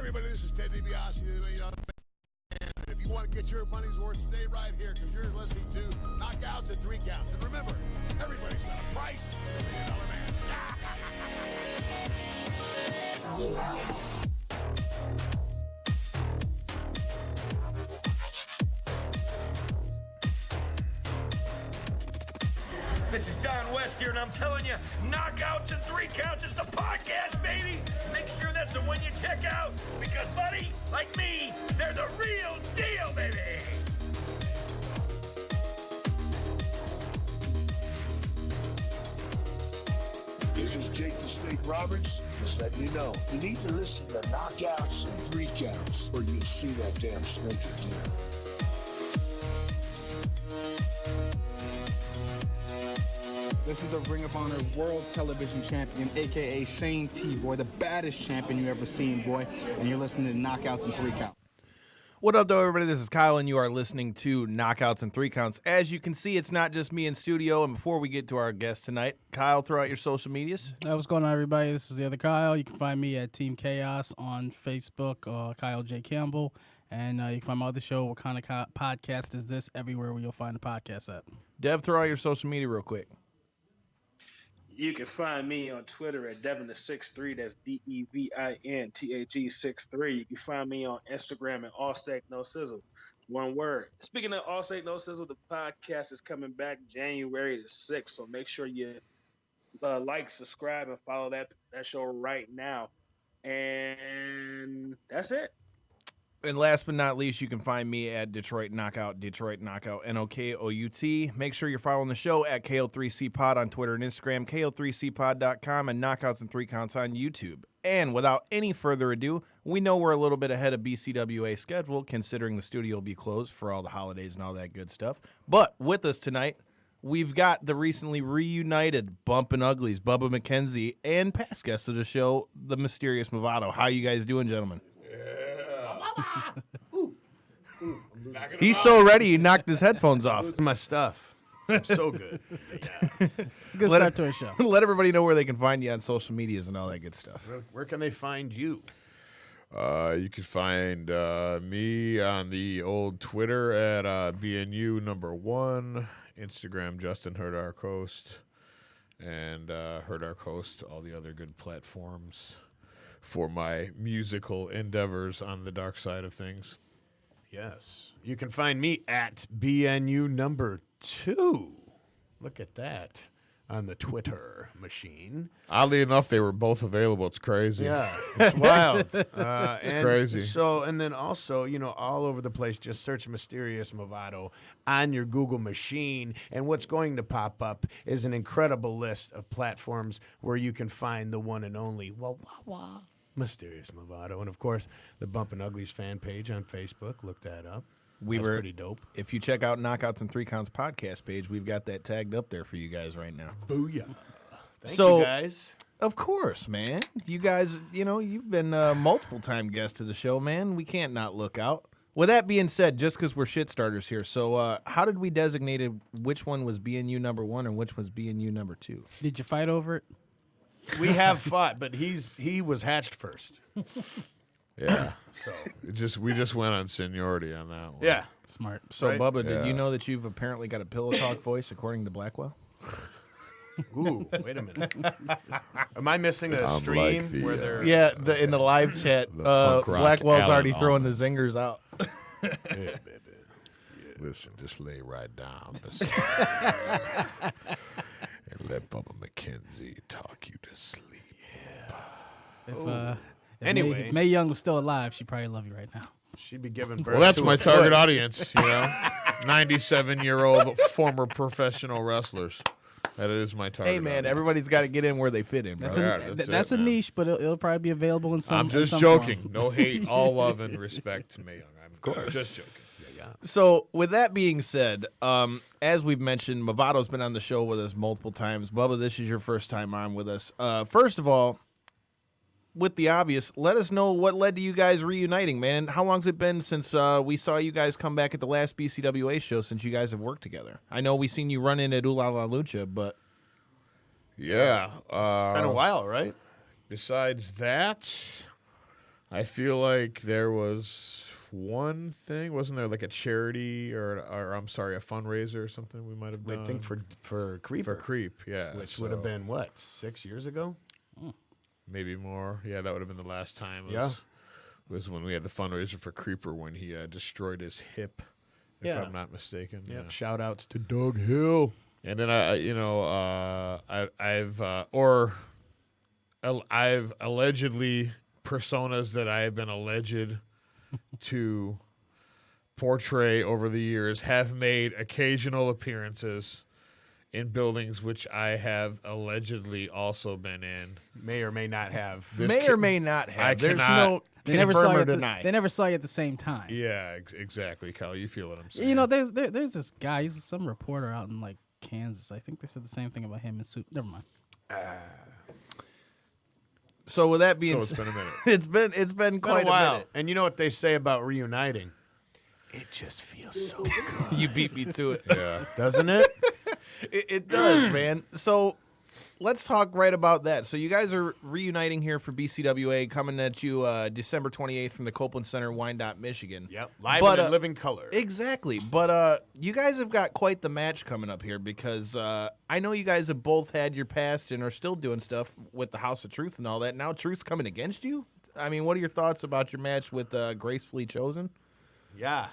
everybody, this is Ted DiBiase, the $1 Million Man. And if you want to get your money's worth, stay right here because you're listening to Knockouts and 3 Counts. And remember, everybody's got a price. $1 Million Man. This is Don West here, and I'm telling you, Knockouts and 3 Counts is the podcast, baby! Make sure that's the one you check out, because, buddy, like me, they're the real deal, baby! This is Jake the Snake Roberts. Just letting you know, you need to listen to Knockouts and 3 Counts, or you'll see that damn snake again. This is the Ring of Honor World Television Champion, a.k.a. Shane T, boy, the baddest champion you ever seen, boy. And you're listening to Knockouts and 3 Count. What up, though, everybody? This is Kyle, and you are listening to Knockouts and 3 Counts. As you can see, it's not just me in studio. And before we get to our guest tonight, Kyle, throw out your social medias. What's going on, everybody? This is the other Kyle. You can find me at Team Chaos on Facebook, Kyle J. Campbell. And you can find my other show, What Kind of Podcast Is This, everywhere where you'll find the podcast at. Dev, throw out your social media real quick. You can find me on Twitter at Devin63. That's DEVINTAG63. You can find me on Instagram at All Steak No Sizzle. One word. Speaking of All Steak No Sizzle, the podcast is coming back January the 6th. So make sure you like, subscribe, and follow that show right now. And that's it. And last but not least, you can find me at Detroit Knockout, Knockout. Make sure you're following the show at KO3C Pod on Twitter and Instagram, KO3CPod.com, and Knockouts and 3 Counts on YouTube. And without any further ado, we know we're a little bit ahead of BCWA schedule, considering the studio will be closed for all the holidays and all that good stuff. But with us tonight, we've got the recently reunited Bumpin' Uglies, Bubba McKenzie, and past guest of the show, the mysterious Movado. How you guys doing, gentlemen? He's so ready, he knocked his headphones off. My stuff. I'm so good. It's a good start to a show. Let everybody know where they can find you on social medias and all that good stuff. Where can they find you? You can find me on the old Twitter at BNU #1, Instagram Justin Heard Our Coast, and Heard Our Coast, all the other good platforms for my musical endeavors on the dark side of things. Yes. You can find me at BNU #2. Look at that on the Twitter machine. Oddly enough, they were both available. It's crazy. Yeah, it's wild. It's crazy. So, and then also, all over the place, just search Mysterious Movado on your Google machine, and what's going to pop up is an incredible list of platforms where you can find the one and only Mysterious Movado. And, of course, the Bumpin' Uglies fan page on Facebook. Look that up. That's pretty dope. If you check out Knockouts and 3 Counts podcast page, we've got that tagged up there for you guys right now. Booyah. Thank you guys. Of course, man. You guys, you've been multiple time guests to the show, man. We can't not look out. With that being said, just because we're shit starters here, so how did we designate which one was BNU #1 and which was BNU #2? Did you fight over it? We have fought, but he was hatched first. Yeah. So we just went on seniority on that one. Yeah. Smart. So, Right? Bubba, did you know that you've apparently got a pillow talk voice according to Blackwell? Ooh, wait a minute. Am I missing a I'm stream like the, where they're... Yeah, in the live chat, punk rock Blackwell's Alan already throwing Allen. the zingers out. Yeah, baby. Listen, just lay right down beside me and let Bubba McKenzie talk you to sleep. If Anyway. if Mae Young was still alive, she'd probably love you right now. She'd be giving birth Well, that's to my a target foot. audience, 97-year-old former professional wrestlers. That is my target Hey, man, audience. everybody's got to get in where they fit in, bro. That's, Yeah, a, that's that's it, a man. niche, but it'll probably be available in some I'm just in some joking. form. No hate, all love and respect to Mae Young. I'm just joking. So, with that being said, as we've mentioned, Movado's been on the show with us multiple times. Bubba, this is your first time on with us. First of all, with the obvious, let us know what led to you guys reuniting, man. How long's it been since we saw you guys come back at the last BCWA show since you guys have worked together? I know we seen you run in at Ooh La La Lucha, but... Yeah. Been a while, right? Besides that, I feel like there was one thing, wasn't there like a charity or I'm sorry, a fundraiser or something we might have done? I think for Creeper. For Creep, yeah. Which would have been, what, 6 years ago? Maybe more. Yeah, that would have been the last time. Was when we had the fundraiser for Creeper when he destroyed his hip, if I'm not mistaken. Yeah. Shout outs to Doug Hill. And then I've allegedly personas that I have been alleged to portray over the years have made occasional appearances in buildings which I have allegedly also been in. May or may not have. Or may not have. There's no they never saw confirm you or at the, deny. They never saw you at the same time. Yeah, exactly, Kyle. You feel what I'm saying. You know, there's this guy. He's some reporter out in like Kansas. I think they said the same thing about him in suit. Never mind. So with that being it's been a minute. it's been quite a while. minute. And you know what they say about reuniting? It just feels so good. You beat me to it. Yeah. Doesn't it? It does, man. So let's talk right about that. So you guys are reuniting here for BCWA, coming at you December 28th from the Copeland Center, Wyandotte, Michigan. Yep. Live and in living color. Exactly. But you guys have got quite the match coming up here because I know you guys have both had your past and are still doing stuff with the House of Truth and all that. Now Truth's coming against you? I mean, what are your thoughts about your match with Gracefully Chosen? Yeah.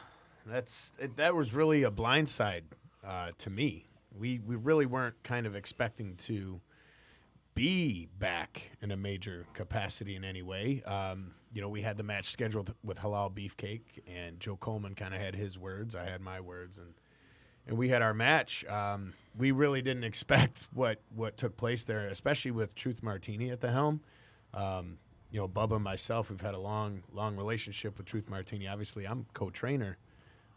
That was really a blindside to me. We really weren't kind of expecting to be back in a major capacity in any way. We had the match scheduled with Halal Beefcake, and Joe Coleman kind of had his words. I had my words, and we had our match. We really didn't expect what took place there, especially with Truth Martini at the helm. Bubba and myself, we've had a long relationship with Truth Martini. Obviously, I'm co-trainer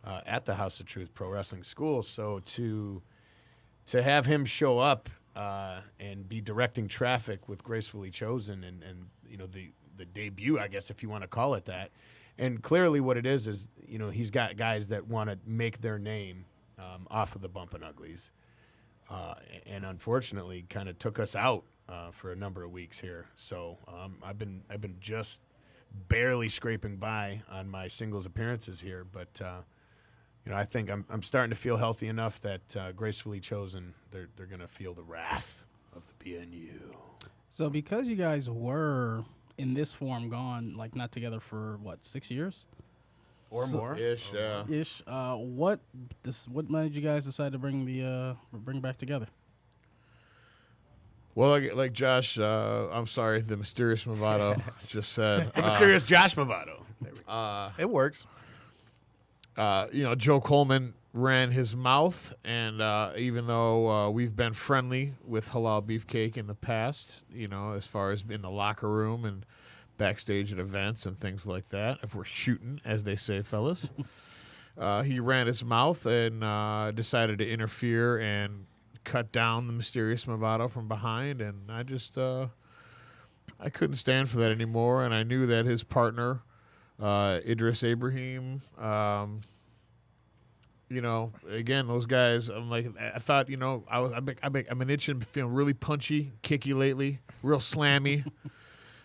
at the House of Truth Pro Wrestling School, so to have him show up and be directing traffic with Gracefully Chosen and the debut, I guess, if you want to call it that. And clearly what it is he's got guys that want to make their name off of the Bumpin' Uglies. And unfortunately kind of took us out for a number of weeks here. So I've been just barely scraping by on my singles appearances here, but I think I'm starting to feel healthy enough that Gracefully Chosen, they're going to feel the wrath of the BNU. So because you guys were in this form gone, like not together for, 6 years? Or more? Ish, yeah. Ish. What made you guys decide to bring back together? Well, like Josh, I'm sorry, the Mysterious Movado just said. Mysterious Josh Movado. It works. Joe Coleman ran his mouth, and even though we've been friendly with Halal Beefcake in the past, as far as in the locker room and backstage at events and things like that, if we're shooting, as they say, fellas, he ran his mouth and decided to interfere and cut down the Mysterious Movado from behind, and I just I couldn't stand for that anymore, and I knew that his partner, Idris Ibrahim, again, those guys, I thought, I've been itching, feeling really punchy, kicky lately, real slammy.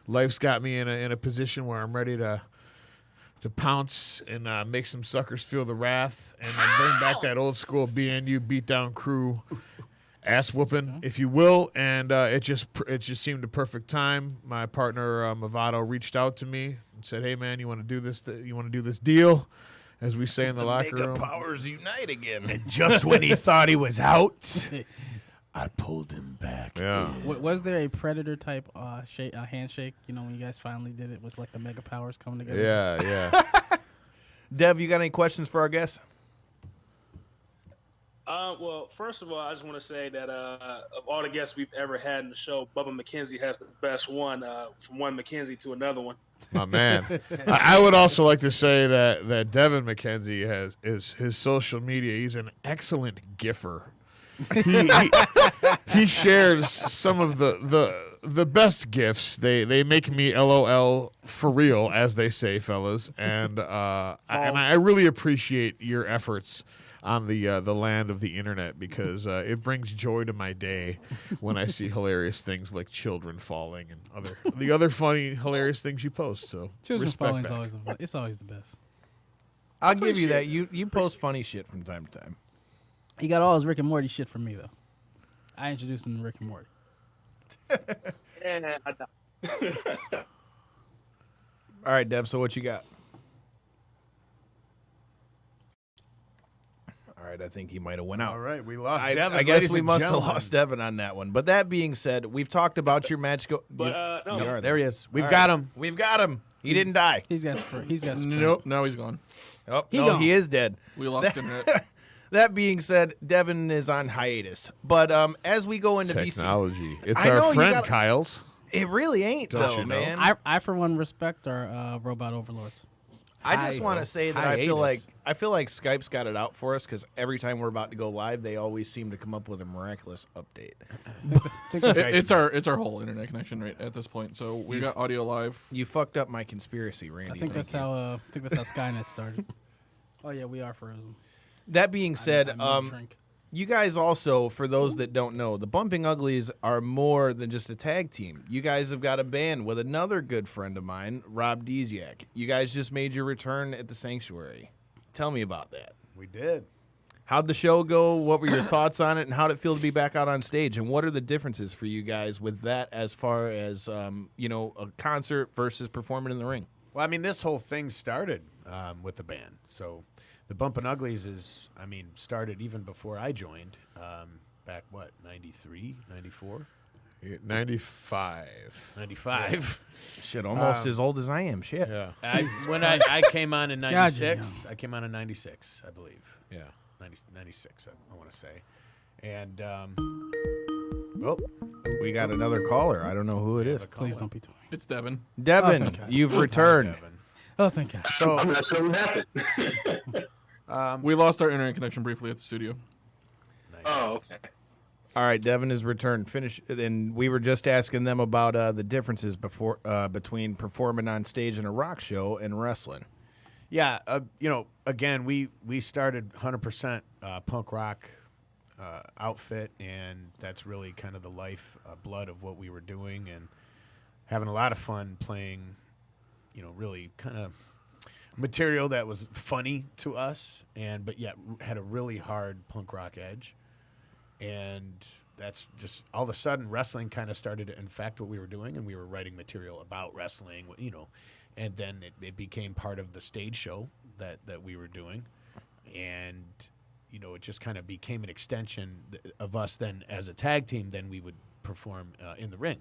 Life's got me in a position where I'm ready to pounce and make some suckers feel the wrath and bring back that old school BNU beatdown crew ass whooping, if you will. And it just seemed a perfect time. My partner Movado reached out to me and said, "Hey man, you want to do this? You want to do this deal?" As we say in the locker room. Powers unite again. And just when he thought he was out, I pulled him back. Yeah. Was there a Predator type handshake? When you guys finally did it, was like the Mega Powers coming together. Yeah. Dev, you got any questions for our guest? Well, first of all, I just want to say that of all the guests we've ever had in the show, Bubba McKenzie has the best one, from one McKenzie to another one. My man. I would also like to say that Devin McKenzie is his social media. He's an excellent giffer. He shares some of the best gifs. They make me LOL for real, as they say, fellas. And I really appreciate your efforts on the land of the internet because it brings joy to my day when I see hilarious things like children falling and the other funny hilarious things you post. So Children respect falling is back. always the best. I'll give you that. You post funny shit from time to time. He got all his Rick and Morty shit from me though. I introduced him to Rick and Morty. Yeah, I know. All right, Dev. So what you got? All right, I think he might have went out. All right, we lost I Devin. guess ladies we and must have gentlemen. lost Devin on that one. But that being said, we've talked about your match. But no, You are There he is. We've All got right. him. We've got him. He didn't die. He's got Sprint. Nope, now he's gone. Oh, He no, gone. he is dead. We lost internet. That being said, Devin is on hiatus. But as we go into BC, Technology. It's I know our you friend gotta- Kyle's. it really ain't Don't though, you know? man. I for one respect our robot overlords. I just want to say that I feel like Skype's got it out for us because every time we're about to go live, they always seem to come up with a miraculous update. It's our whole internet connection right at this point. So we got audio live. You fucked up my conspiracy, Randy. I think that's how Skynet started. Oh yeah, we are frozen. That being said, I made a drink. you guys also, for those that don't know, the Bumping Uglies are more than just a tag team. You guys have got a band with another good friend of mine, Rob Deziak. You guys just made your return at the Sanctuary. Tell me about that. We did. How'd the show go? What were your thoughts on it? And how'd it feel to be back out on stage? And what are the differences for you guys with that as far as, a concert versus performing in the ring? Well, I mean, this whole thing started with the band. So the Bumpin' Uglies started even before I joined. Back, 93, 94? 95. 95. Shit, almost as old as I am. Shit. Yeah. When I came on in God, 96, I came on in 96, I believe. Yeah. 96, I want to say. And, We got another caller. I don't know who it is. Please don't be talking. It's Devin. Devin, thank God. you've returned. Oh, thank God. So, I'm not sure what happened. We lost our internet connection briefly at the studio. Oh, okay. All right, Devin has returned. And we were just asking them about the differences between performing on stage in a rock show and wrestling. yeah, again, we started 100% punk rock outfit, and that's really kind of the life blood of what we were doing, and having a lot of fun playing, really kind of material that was funny to us, but yet had a really hard punk rock edge. And that's just all of a sudden wrestling kind of started to infect what we were doing, and we were writing material about wrestling, and then it became part of the stage show that we were doing. And, it just kind of became an extension of us then as a tag team. Then we would perform in the ring.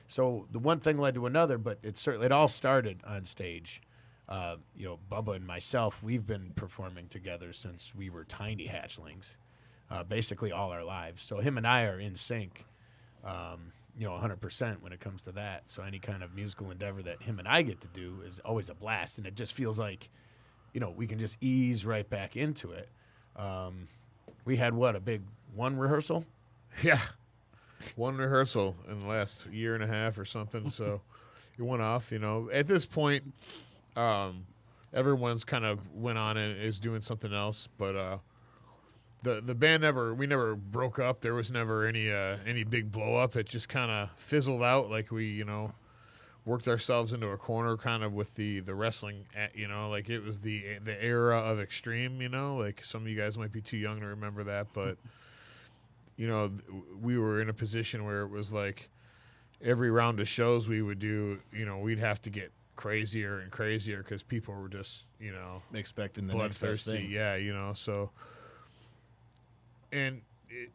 So the one thing led to another, but it all started on stage. Bubba and myself, we've been performing together since we were tiny hatchlings. Basically all our lives. So him and I are in sync, 100% when it comes to that. So any kind of musical endeavor that him and I get to do is always a blast. And it just feels like, we can just ease right back into it. We had a big one rehearsal? Yeah. One rehearsal in the last year and a half or something. So it went off, At this point, everyone's kind of went on and is doing something else. But the band we never broke up. There was never any big blow up. It just kind of fizzled out. Like we, worked ourselves into a corner, kind of with the wrestling. Like it was the era of Extreme. Like some of you guys might be too young to remember that, but we were in a position where it was like every round of shows we would do. We'd have to get crazier and crazier because people were just Expecting the next best bloodthirsty. thing. Yeah, so. And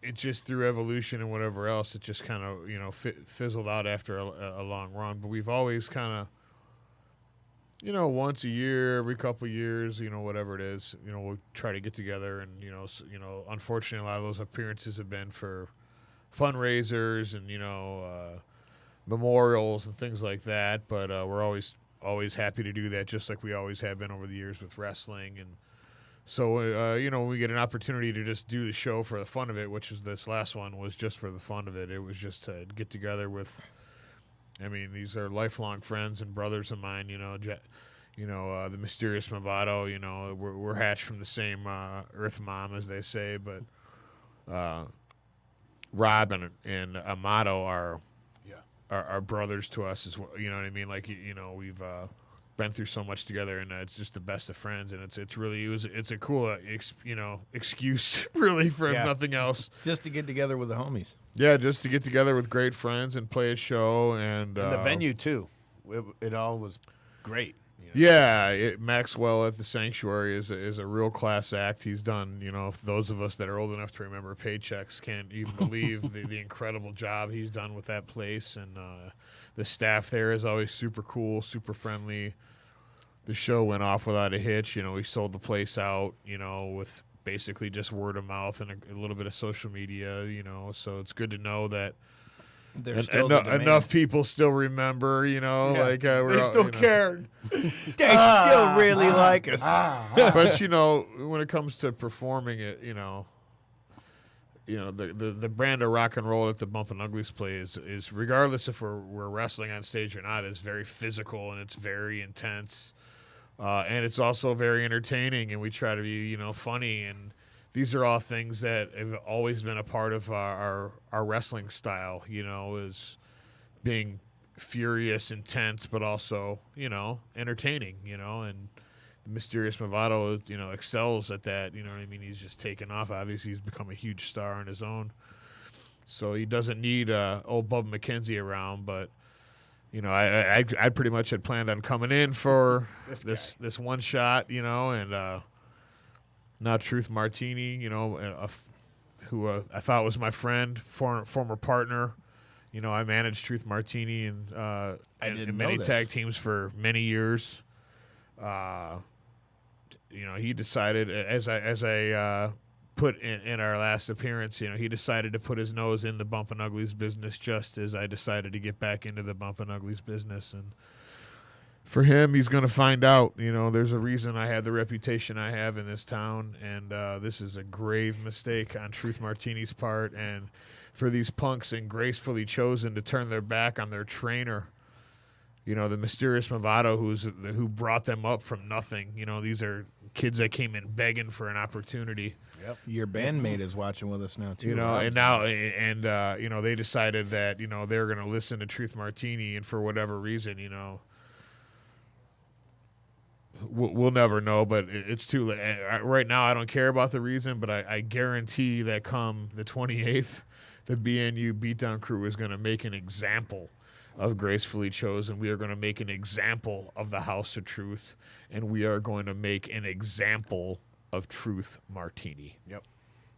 it just through evolution and whatever else, it just kind of, fizzled out after a long run. But we've always kind of, once a year, every couple of years, whatever it is, we'll try to get together. And, unfortunately, a lot of those appearances have been for fundraisers and, memorials and things like that. But we're always happy to do that, just like we always have been over the years with wrestling. And so, we get an opportunity to just do the show for the fun of it, which is this last one was just for the fun of it. It was just to get together with, these are lifelong friends and brothers of mine, the mysterious Movado. We're hatched from the same Earth mom, as they say, but Rob and Amato are brothers to us as well. You know what I mean? Like we've been through so much together, and it's just the best of friends, and it's a cool excuse really for nothing else. Just to get together with the homies. Yeah, just to get together with great friends and play a show, and the venue too. It all was great. Yeah, Maxwell at the Sanctuary is a real class act. He's done, those of us that are old enough to remember Paychecks can't even believe the incredible job he's done with that place. And the staff there is always super cool, super friendly. The show went off without a hitch. We sold the place out, with basically just word of mouth and a little bit of social media, So it's good to know that enough people still remember, like they still cared. They still really like us. But when it comes to performing it, the brand of rock and roll that the Bumpin' Uglies play is regardless if we're wrestling on stage or not, is very physical and it's very intense, and it's also very entertaining. And we try to be funny, and these are all things that have always been a part of our wrestling style, is being furious, intense, but also, entertaining, and the Mysterious Movado, excels at that, you know what I mean? He's just taken off. Obviously, he's become a huge star on his own. So he doesn't need old Bub McKenzie around, but, I pretty much had planned on coming in for this one shot, and now Truth Martini, who I thought was my friend, former partner. I managed Truth Martini and many tag teams for many years. He decided, as I put in our last appearance, he decided to put his nose in the Bumpin' Uglies business, just as I decided to get back into the Bumpin' Uglies business. And for him, he's going to find out. There's a reason I had the reputation I have in this town, and this is a grave mistake on Truth Martini's part, and for these punks and Gracefully Chosen to turn their back on their trainer, the Mysterious Movado, who brought them up from nothing. These are kids that came in begging for an opportunity. Yep. Your bandmate is watching with us now too. And now they decided that they're going to listen to Truth Martini, and for whatever reason, we'll never know, but it's too late. Right now, I don't care about the reason, but I guarantee that come the 28th, the BNU Beatdown crew is going to make an example of Gracefully Chosen. We are going to make an example of the House of Truth, and we are going to make an example of Truth Martini. Yep.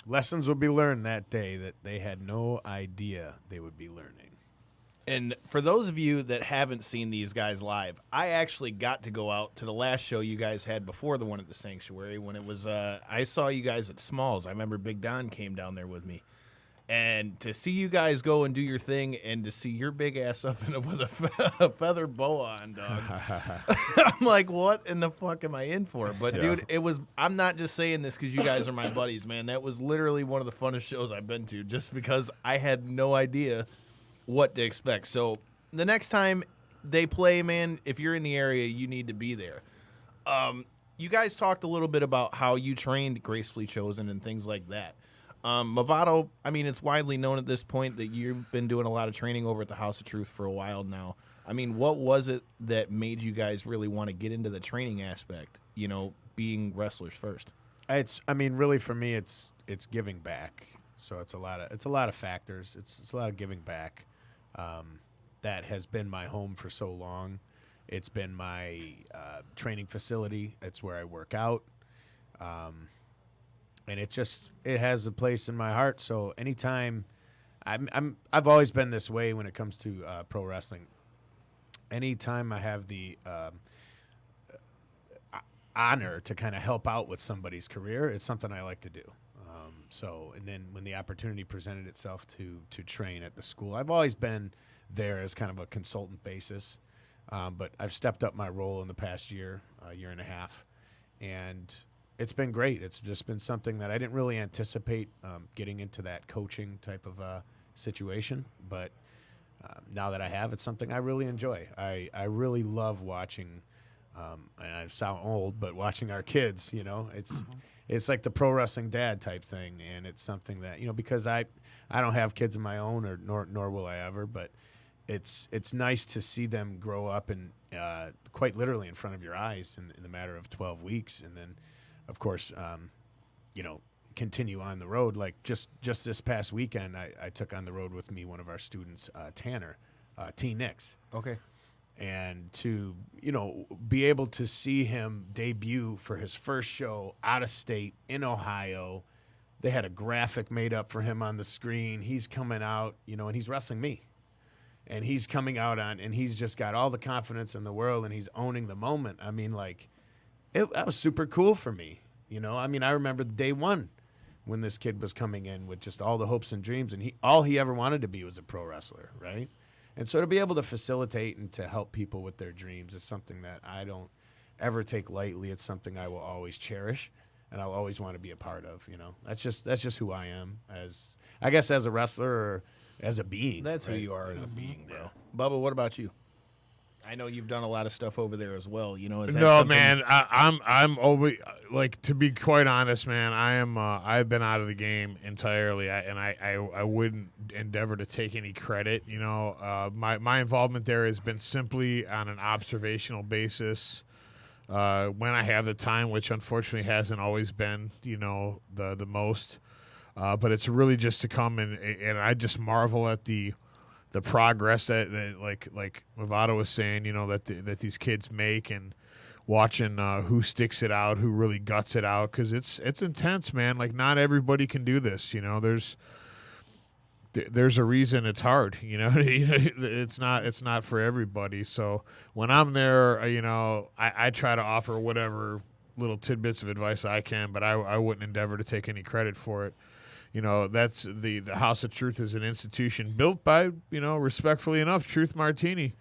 Lessons will be learned that day that they had no idea they would be learning. And for those of you that haven't seen these guys live, I actually got to go out to the last show you guys had before the one at the Sanctuary, when it was I saw you guys at Smalls. I remember Big Don came down there with me. And to see you guys go and do your thing, and to see your big ass up in with a feather boa on, dog, I'm like, what in the fuck am I in for? But, dude, I'm not just saying this because you guys are my buddies, man. That was literally one of the funnest shows I've been to, just because I had no idea what to expect. So the next time they play, man, if you're in the area, you need to be there. You guys talked a little bit about how you trained Gracefully Chosen and things like that. Movado, I mean, it's widely known at this point that you've been doing a lot of training over at the House of Truth for a while now. I mean, what was it that made you guys really want to get into the training aspect, being wrestlers first? Really for me, it's giving back. So it's a lot of factors. It's a lot of giving back. That has been my home for so long. It's been my training facility. It's where I work out. And it has a place in my heart. So anytime I've always been this way when it comes to pro wrestling. Anytime I have the honor to kind of help out with somebody's career, it's something I like to do. And then when the opportunity presented itself to train at the school, I've always been there as kind of a consultant basis. But I've stepped up my role in the past year and a half, and it's been great. It's just been something that I didn't really anticipate getting into that coaching type of situation. But now that I have, it's something I really enjoy. I really love watching And I sound old, but watching our kids, it's like the pro wrestling dad type thing, and it's something that because I don't have kids of my own, nor will I ever, but it's nice to see them grow up and quite literally in front of your eyes in the matter of 12 weeks, and then of course continue on the road. Like just this past weekend, I took on the road with me one of our students, Tanner, T. Nix. Okay. And to, be able to see him debut for his first show out of state in Ohio. They had a graphic made up for him on the screen. He's coming out, and he's wrestling me. And he's coming out and he's just got all the confidence in the world, and he's owning the moment. I mean, that was super cool for me. I remember day one when this kid was coming in with just all the hopes and dreams, and all he ever wanted to be was a pro wrestler, right? And so to be able to facilitate and to help people with their dreams is something that I don't ever take lightly. It's something I will always cherish, and I'll always want to be a part of. That's just who I am as a wrestler or as a being. That's right? who you are as a being, bro. Bubba, what about you? I know you've done a lot of stuff over there as well. Is that something? Man, I'm over. Like, to be quite honest, man, I've been out of the game entirely, I wouldn't endeavor to take any credit. My involvement there has been simply on an observational basis. When I have the time, which unfortunately hasn't always been, the most. But it's really just to come and I just marvel at the progress that like Movado was saying, that these kids make, and watching who sticks it out, who really guts it out, because it's intense, man. Like, not everybody can do this. There's a reason it's hard. It's not for everybody. So when I'm there, I try to offer whatever little tidbits of advice I can, but I wouldn't endeavor to take any credit for it. That's the House of Truth is an institution built by, respectfully enough, Truth Martini.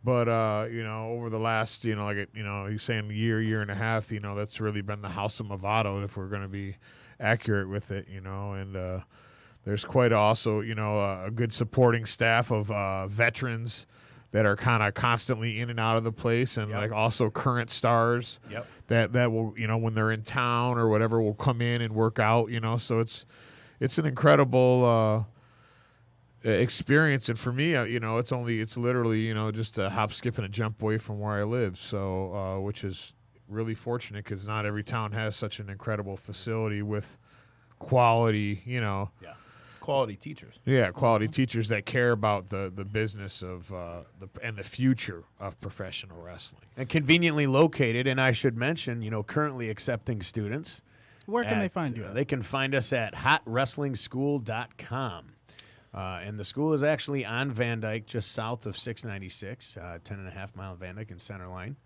But, over the last, he's saying year and a half, that's really been the House of Movado, if we're going to be accurate with it, and there's quite also, a good supporting staff of veterans that are kind of constantly in and out of the place, and like also current stars that will, when they're in town or whatever, will come in and work out, so it's an incredible experience, and for me, it's literally, just a hop, skip, and a jump away from where I live. So, which is really fortunate because not every town has such an incredible facility with quality, quality teachers. Yeah, quality teachers that care about the business of and the future of professional wrestling. And conveniently located, and I should mention, currently accepting students. Where can they find you? They can find us at hotwrestlingschool.com. And the school is actually on Van Dyke, just south of 696, 10.5 mile Van Dyke and Center Line,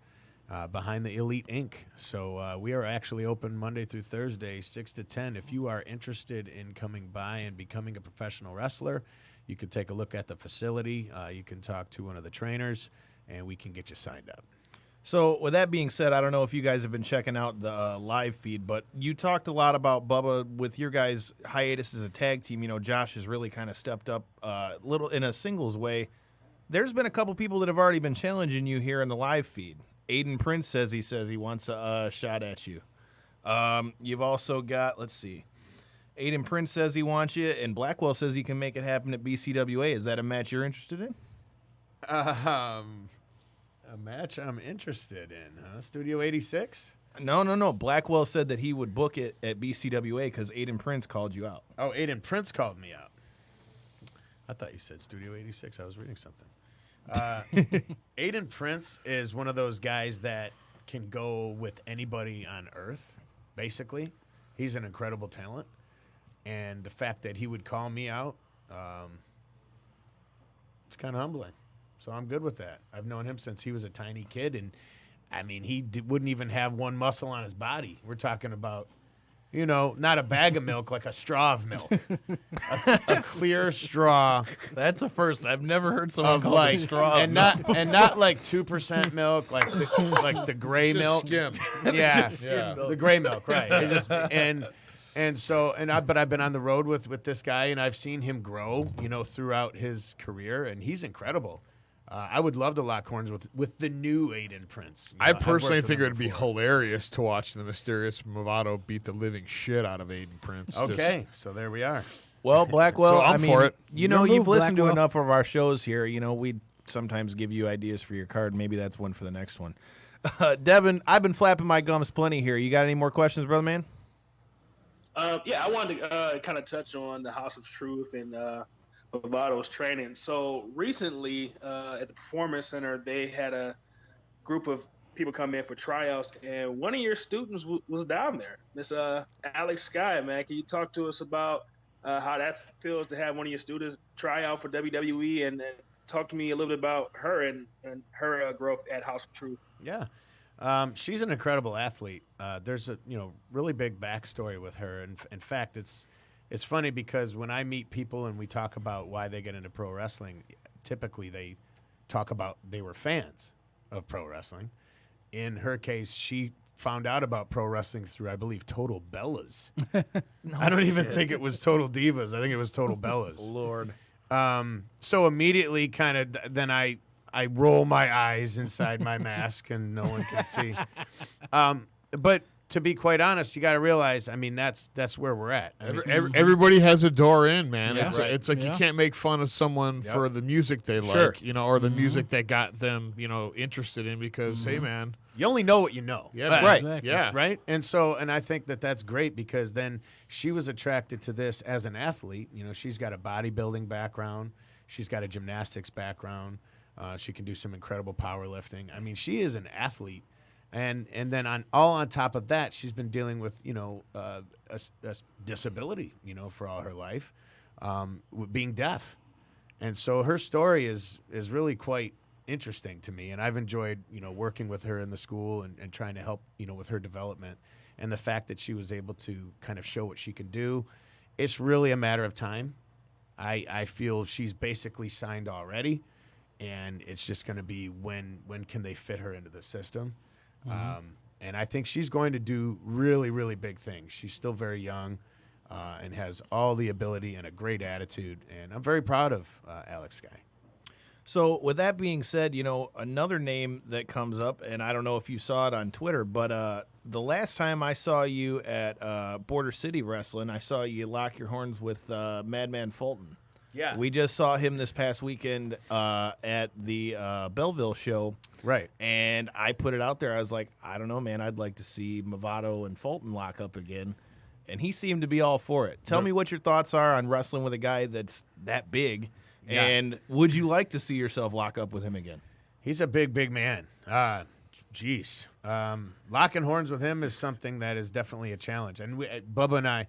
behind the Elite Inc. So we are actually open Monday through Thursday, 6 to 10. If you are interested in coming by and becoming a professional wrestler, you can take a look at the facility. You can talk to one of the trainers, and we can get you signed up. So with that being said, I don't know if you guys have been checking out the live feed, but you talked a lot about Bubba with your guys' hiatus as a tag team. Josh has really kind of stepped up little in a singles way. There's been a couple people that have already been challenging you here in the live feed. Aiden Prince says he wants a shot at you. You've also got, let's see, Aiden Prince says he wants you, and Blackwell says he can make it happen at BCWA. Is that a match you're interested in? A match I'm interested in, huh? Studio 86? No. Blackwell said that he would book it at BCWA because Aiden Prince called you out. Oh, Aiden Prince called me out. I thought you said Studio 86. I was reading something. Aiden Prince is one of those guys that can go with anybody on earth, basically. He's an incredible talent. And the fact that he would call me out, it's kind of humbling. So I'm good with that. I've known him since he was a tiny kid, and he wouldn't even have one muscle on his body. We're talking about, not a bag of milk, like a straw of milk, a clear straw. That's a first. I've never heard someone call it a straw, and not like 2% milk, like the gray just milk. Skim. Yeah, Milk. the gray milk, right? But I've been on the road with this guy, and I've seen him grow, throughout his career, and he's incredible. I would love to lock horns with the new Aiden Prince. I personally think it would be hilarious to watch the mysterious Movado beat the living shit out of Aiden Prince. Okay, so there we are. Well, Blackwell, So I'm for it. You've listened to enough of our shows here. We sometimes give you ideas for your card. Maybe that's one for the next one. Devin, I've been flapping my gums plenty here. You got any more questions, brother man? Yeah, I wanted to kind of touch on the House of Truth and Movado's training. So recently at the Performance Center, they had a group of people come in for tryouts, and one of your students was down there, Miss Alex Sky. Man, can you talk to us about how that feels to have one of your students try out for WWE, and talk to me a little bit about her and her growth at House of Truth? Yeah. She's an incredible athlete. There's a really big backstory with her. And in fact, it's funny because when I meet people and we talk about why they get into pro wrestling, typically they talk about they were fans of pro wrestling. In her case, she found out about pro wrestling through, I believe, Total Bellas. I don't even think it was Total Divas. I think it was Total Bellas. Lord. So immediately kind of then I roll my eyes inside my mask and no one can see. But to be quite honest, you got to realize, I mean, that's where we're at. Everybody has a door in, man. Yeah. It's like you can't make fun of someone for the music they like, or the music that got them, interested in because, hey, man. You only know what you know. Yeah, right. Exactly. Yeah. Right? And I think that's great because then she was attracted to this as an athlete. She's got a bodybuilding background. She's got a gymnastics background. She can do some incredible powerlifting. I mean, she is an athlete. And then on top of that, she's been dealing with, a disability, for all her life, with being deaf. And so her story is really quite interesting to me. And I've enjoyed, working with her in the school and trying to help, with her development. And the fact that she was able to kind of show what she can do, it's really a matter of time. I feel she's basically signed already. And it's just going to be when can they fit her into the system. And I think she's going to do really, really big things. She's still very young and has all the ability and a great attitude. And I'm very proud of Alex Sky. So with that being said, another name that comes up, and I don't know if you saw it on Twitter, but the last time I saw you at Border City Wrestling, I saw you lock your horns with Madman Fulton. Yeah. We just saw him this past weekend at the Belleville show. Right. And I put it out there. I was like, I don't know, man. I'd like to see Movado and Fulton lock up again. And he seemed to be all for it. Tell me what your thoughts are on wrestling with a guy that's that big. Yeah. And would you like to see yourself lock up with him again? He's a big, big man. Geez. Locking horns with him is something that is definitely a challenge. And Bubba and I,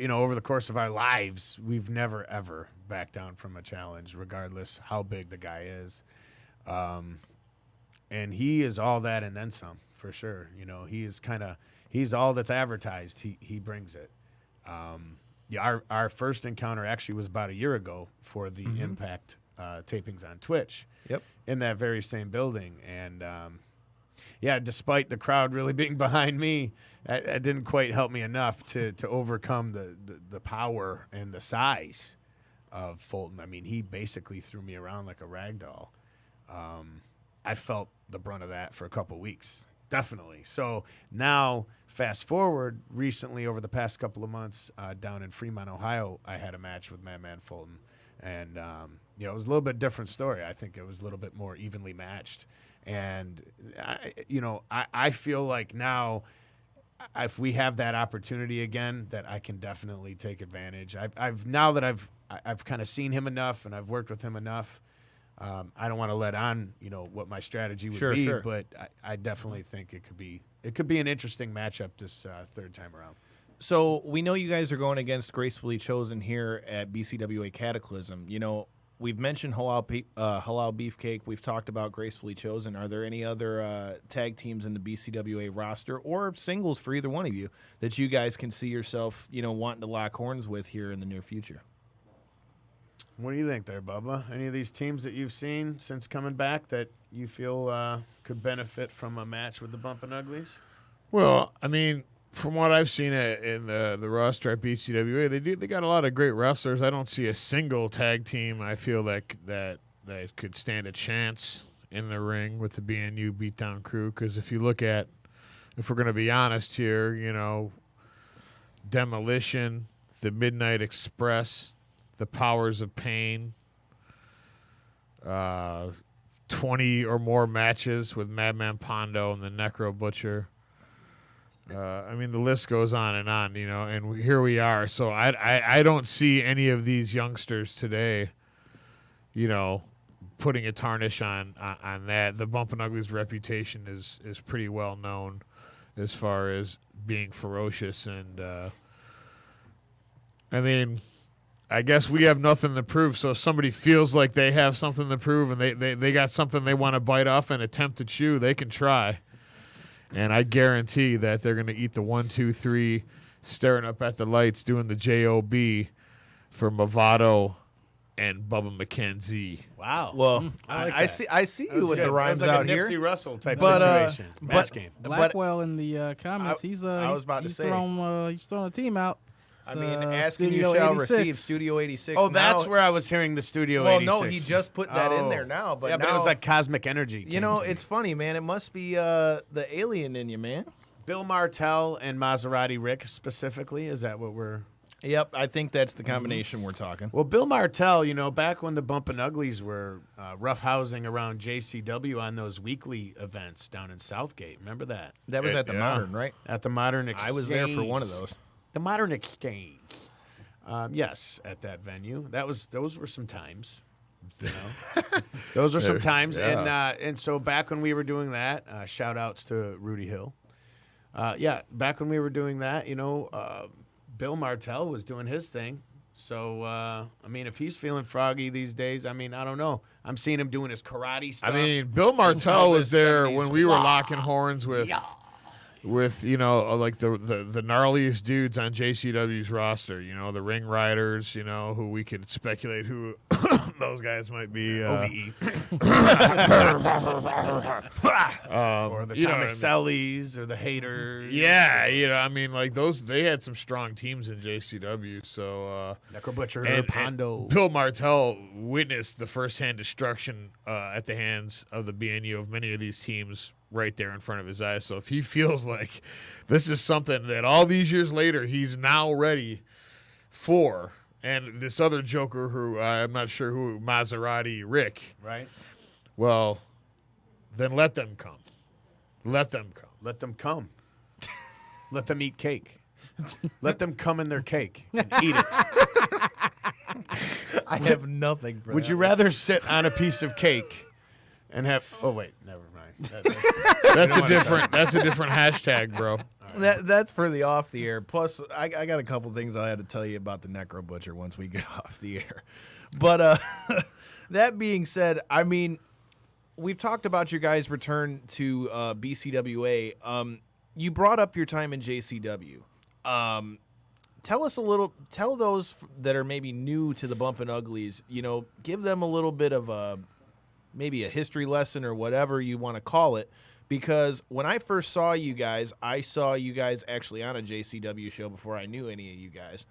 over the course of our lives, we've never, ever backed down from a challenge, regardless how big the guy is. And he is all that and then some, for sure. He's all that's advertised. He brings it. Our first encounter actually was about a year ago for the Impact tapings on Twitch. Yep. In that very same building. And, despite the crowd really being behind me, that didn't quite help me enough to overcome the power and the size of Fulton. I mean, he basically threw me around like a rag doll. I felt the brunt of that for a couple weeks, definitely. So now, fast forward, recently over the past couple of months down in Fremont, Ohio, I had a match with Madman Fulton. And, it was a little bit different story. I think it was a little bit more evenly matched. And, I feel like now, if we have that opportunity again, that I can definitely take advantage. I've kind of seen him enough and I've worked with him enough. I don't want to let on, what my strategy would be, but I definitely think it could be an interesting matchup this third time around. So we know you guys are going against Gracefully Chosen here at BCWA Cataclysm. We've mentioned Halal Beefcake. We've talked about Gracefully Chosen. Are there any other tag teams in the BCWA roster or singles for either one of you that you guys can see yourself, wanting to lock horns with here in the near future? What do you think there, Bubba? Any of these teams that you've seen since coming back that you feel could benefit from a match with the Bumpin' Uglies? Well, I mean, from what I've seen in the roster at BCWA, they got a lot of great wrestlers. I don't see a single tag team I feel like that that could stand a chance in the ring with the BNU beatdown crew. Because if we're going to be honest here, Demolition, the Midnight Express, the Powers of Pain, 20 or more matches with Madman Pondo and the Necro Butcher. The list goes on, and here we are. So I don't see any of these youngsters today, putting a tarnish on that. The Bumpin' Uglies reputation is pretty well known as far as being ferocious, and I guess we have nothing to prove. So if somebody feels like they have something to prove and they got something they want to bite off and attempt to chew, they can try. And I guarantee that they're going to eat the 1, 2, 3, staring up at the lights, doing the JOB for Movado and Bubba McKenzie. Wow. Well, I see you with the rhymes like out a here. Nipsey Russell type situation. Match game. Blackwell in the comments, he's throwing a team out. Ask and you Studio shall 86. receive. Studio 86. Oh, that's where I was hearing the Studio 86. Well, no, he just put that in there now. But it was like Cosmic Energy. It's funny, man. It must be the alien in you, man. Bill Martell and Maserati Rick specifically. Is that what we're... Yep, I think that's the combination we're talking. Well, Bill Martell, back when the Bumpin' Uglies were roughhousing around JCW on those weekly events down in Southgate. Remember that? That was at the Modern, right? At the Modern Exchange. I was there for one of those. The Modern Exchange. Yes, at that venue. Those were some times. Those were some times. Yeah. And so back when we were doing that, shout outs to Rudy Hill. Back when we were doing that, Bill Martell was doing his thing. So, if he's feeling froggy these days, I don't know. I'm seeing him doing his karate stuff. Bill Martell was there when we were locking horns with like the gnarliest dudes on JCW's roster, the Ring Riders, who we could speculate who those guys might be. OVE. Or the Tomasellis or the Haters. Yeah, like those, they had some strong teams in JCW. So Necro Butcher, Pondo. Bill Martell witnessed the firsthand destruction at the hands of the BNU of many of these teams right there in front of his eyes. So if he feels like this is something that all these years later he's now ready for, and this other joker who I'm not sure who, Maserati Rick, right? Well, then let them come. Let them come. Let them come. Let them eat cake. Let them come in their cake and eat it. I have nothing for Would that. you rather sit on a piece of cake and have... Oh, wait. Never mind. That's a different hashtag, bro. That's for the off the air. Plus, I got a couple things I had to tell you about the Necro Butcher once we get off the air. But that being said, we've talked about your guys' return to BCWA. You brought up your time in JCW. Tell us a little. Tell those that are maybe new to the Bumpin' Uglies. Give them a little bit of maybe a history lesson or whatever you want to call it. Because when I first saw you guys, I saw you guys actually on a JCW show before I knew any of you guys.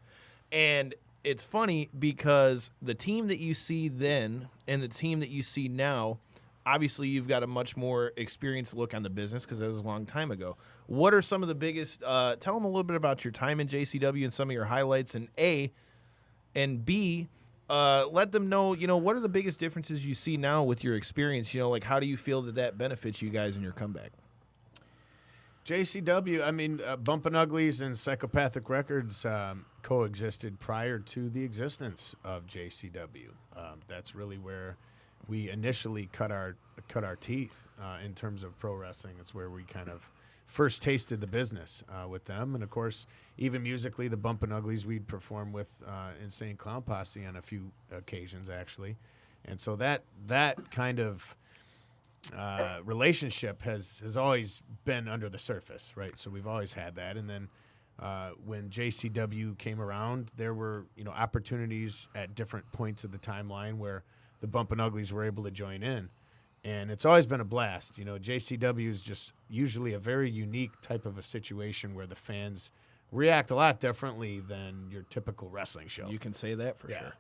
And it's funny because the team that you see then and the team that you see now, obviously you've got a much more experienced look on the business because it was a long time ago. What are some of the biggest, tell them a little bit about your time in JCW and some of your highlights, and A, and B, let them know, what are the biggest differences you see now with your experience? Like how do you feel that benefits you guys in your comeback? JCW, Bumpin' Uglies and Psychopathic Records coexisted prior to the existence of JCW. That's really where we initially cut our teeth in terms of pro wrestling. It's where we kind of first tasted the business with them. And, of course, even musically, the Bumpin' Uglies we'd perform with Insane Clown Posse on a few occasions, actually. And so that kind of relationship has always been under the surface, right? So we've always had that. And then when JCW came around, there were opportunities at different points of the timeline where the Bumpin' Uglies were able to join in. And it's always been a blast. JCW is just usually a very unique type of a situation where the fans react a lot differently than your typical wrestling show. You can say that for sure.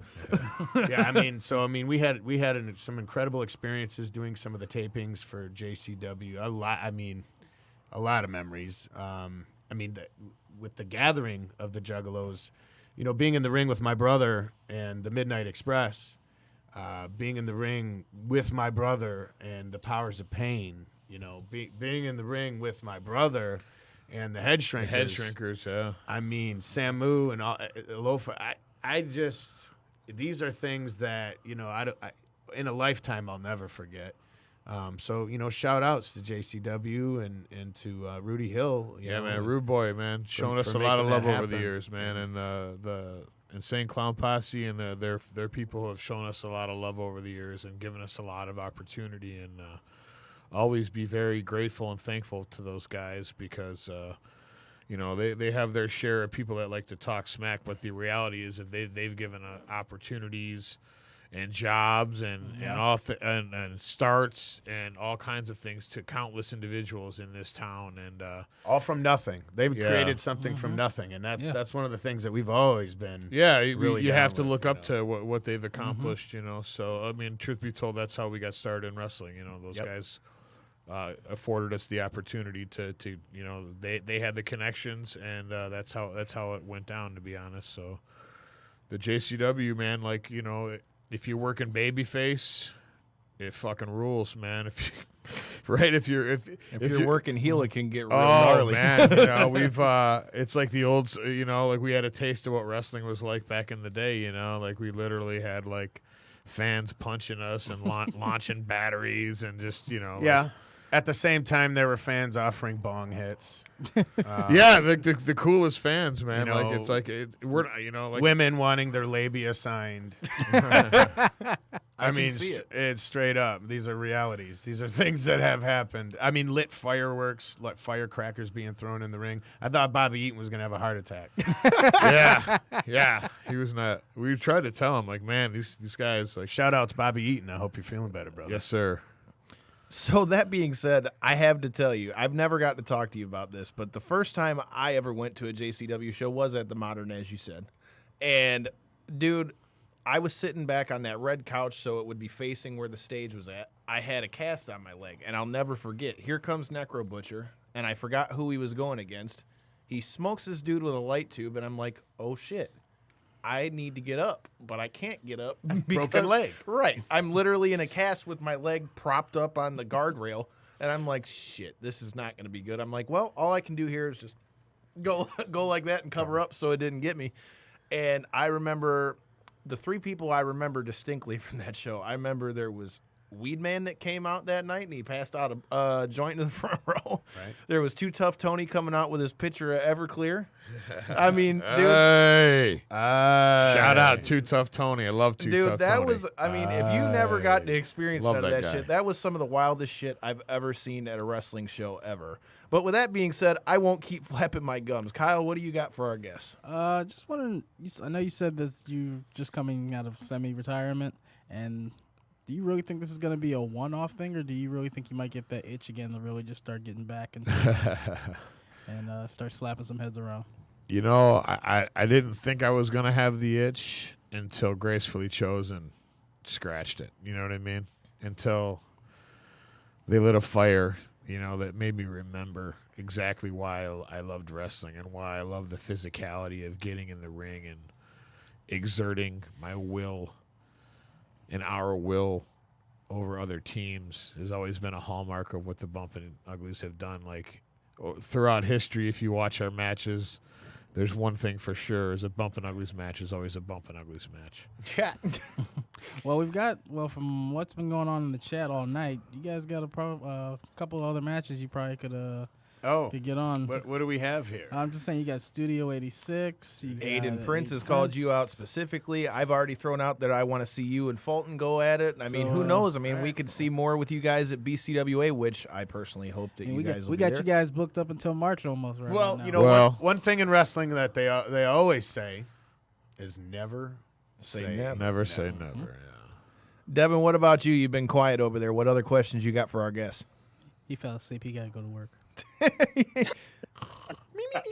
Yeah, we had some incredible experiences doing some of the tapings for JCW. A lot of memories. With the gathering of the Juggalos, being in the ring with my brother and the Midnight Express, being in the ring with my brother and the Powers of Pain, being in the ring with my brother and the Head Shrinkers. Head Shrinkers, yeah. Samu and all, Alofa. These are things that, in a lifetime I'll never forget. Shout outs to JCW and to Rudy Hill. Man, Rude Boy, man, showing us a lot of love over the years, man, and the Insane Clown Posse and their people have shown us a lot of love over the years and given us a lot of opportunity, and always be very grateful and thankful to those guys because they have their share of people that like to talk smack, but the reality is that they've given opportunities and jobs and starts and all kinds of things to countless individuals in this town, and all from nothing. They've created something from nothing, and that's one of the things that we've always been. Yeah, really you have to look up to what they've accomplished. So truth be told, that's how we got started in wrestling. Those guys afforded us the opportunity to they had the connections, and that's how it went down, to be honest. So the JCW, man, if you're working babyface, it fucking rules, man. If you're working heel, it can get real gnarly. Man, we've it's like the old, we had a taste of what wrestling was like back in the day. We literally had fans punching us and launching batteries and just At the same time, there were fans offering bong hits. The coolest fans, man. We're not, women wanting their labia signed. See it. It's straight up. These are realities. These are things that have happened. Lit fireworks, firecrackers being thrown in the ring. I thought Bobby Eaton was gonna have a heart attack. Yeah. He was not. We tried to tell him, man, these guys. Shout out to Bobby Eaton. I hope you're feeling better, brother. Yes, sir. So that being said, I have to tell you, I've never got to talk to you about this, but the first time I ever went to a JCW show was at the Modern, as you said. And, dude, I was sitting back on that red couch so it would be facing where the stage was at. I had a cast on my leg, and I'll never forget. Here comes Necro Butcher, and I forgot who he was going against. He smokes this dude with a light tube, and I'm like, oh, shit. I need to get up, but I can't get up. Broken leg. Right. I'm literally in a cast with my leg propped up on the guardrail, and I'm like, shit, this is not going to be good. I'm like, well, all I can do here is just go like that and cover up so it didn't get me. And I remember the three people I remember distinctly from that show. I remember there was Weed Man that came out that night, and he passed out a joint in the front row. Right. There was Too Tough Tony coming out with his pitcher of Everclear. Dude. Hey. Shout out Too Tough Tony. I love Too Tough Tony. Dude, that was, if you never got to experience none of that guy. shit, that was some of the wildest shit I've ever seen at a wrestling show ever. But with that being said, I won't keep flapping my gums. Kyle, what do you got for our guests? Just wondering, I know you said this, you just coming out of semi-retirement, and do you really think this is going to be a one-off thing, or do you really think you might get that itch again to really just start getting back and start slapping some heads around? I didn't think I was going to have the itch until Gracefully Chosen scratched it. You know what I mean? Until they lit a fire, that made me remember exactly why I loved wrestling and why I love the physicality of getting in the ring and exerting my will and our will over other teams has always been a hallmark of what the Bumpin' Uglies have done. Throughout history, if you watch our matches, there's one thing for sure, is a Bumpin' Uglies match is always a Bumpin' Uglies match. Yeah. From what's been going on in the chat all night, you guys got a couple other matches you probably could get on. What do we have here? I'm just saying, you got Studio 86. Aiden Prince has called you out specifically. I've already thrown out that I want to see you and Fulton go at it. Who knows? We could see more with you guys at BCWA, which I personally hope that you guys will we be got there. you guys booked up until March almost right Well, now. One thing in wrestling that they always say is never say never. Never say never, yeah. Devin, what about you? You've been quiet over there. What other questions you got for our guests? He fell asleep. He got to go to work.